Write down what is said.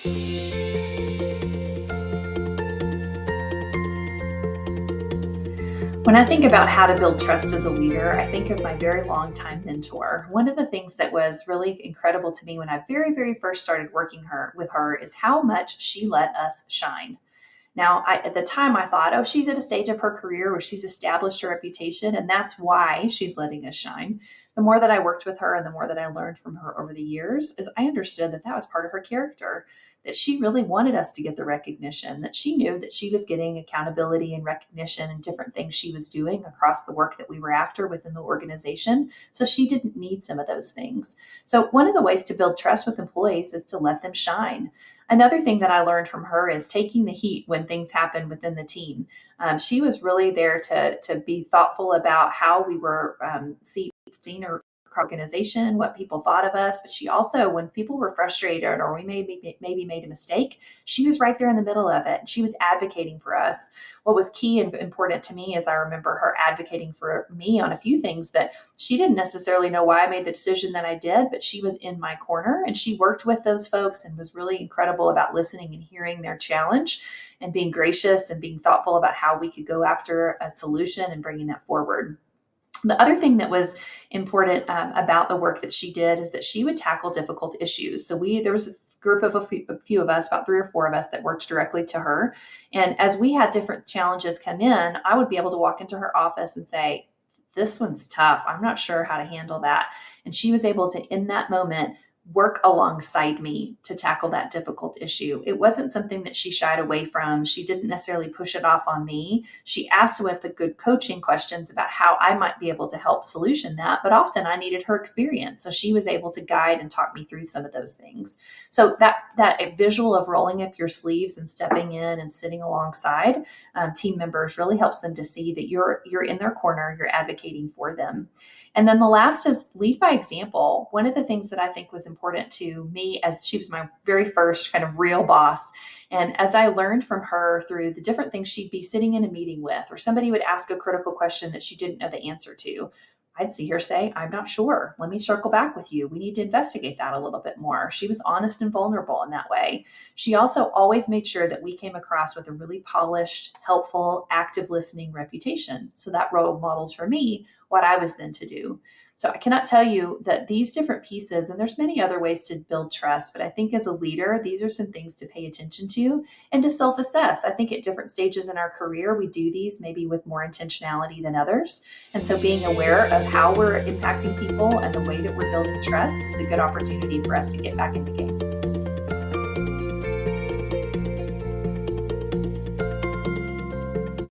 When I think about how to build trust as a leader, I think of my very long time mentor. One of the things that was really incredible to me when I very first started working with her is how much she let us shine. Now, at the time, I thought, oh, she's at a stage of her career where she's established her reputation, and that's why she's letting us shine. The more that I worked with her and the more that I learned from her over the years, is I understood that that was part of her character, that she really wanted us to get the recognition, that she knew that she was getting accountability and recognition and different things she was doing across the work that we were after within the organization. So she didn't need some of those things. So one of the ways to build trust with employees is to let them shine. Another thing that I learned from her is taking the heat when things happen within the team. She was really there to be thoughtful about how we were seen or organization, what people thought of us. But she also, when people were frustrated or we maybe made a mistake, she was right there in the middle of it. She was advocating for us. What was key and important to me is I remember her advocating for me on a few things that she didn't necessarily know why I made the decision that I did, but she was in my corner and she worked with those folks and was really incredible about listening and hearing their challenge and being gracious and being thoughtful about how we could go after a solution and bringing that forward. The other thing that was important about the work that she did is that she would tackle difficult issues. So there was a group of a few of us, about 3 or 4 of us, that worked directly to her. And as we had different challenges come in, I would be able to walk into her office and say, "This one's tough. I'm not sure how to handle that." And she was able to, in that moment, work alongside me to tackle that difficult issue. It wasn't something that she shied away from. She didn't necessarily push it off on me. She asked with the good coaching questions about how I might be able to help solution that, but often I needed her experience. So she was able to guide and talk me through some of those things. So that visual of rolling up your sleeves and stepping in and sitting alongside team members really helps them to see that you're in their corner, you're advocating for them. And then the last is lead by example. One of the things that I think was important to me, as she was my very first kind of real boss, and as I learned from her through the different things she'd be sitting in a meeting with, or somebody would ask a critical question that she didn't know the answer to, I'd see her say, "I'm not sure. Let me circle back with you. We need to investigate that a little bit more." She was honest and vulnerable in that way. She also always made sure that we came across with a really polished, helpful, active listening reputation. So that role models for me what I was then to do. So I cannot tell you that these different pieces, and there's many other ways to build trust, but I think as a leader, these are some things to pay attention to and to self-assess. I think at different stages in our career, we do these maybe with more intentionality than others. And so being aware of how we're impacting people and the way that we're building trust is a good opportunity for us to get back in the game.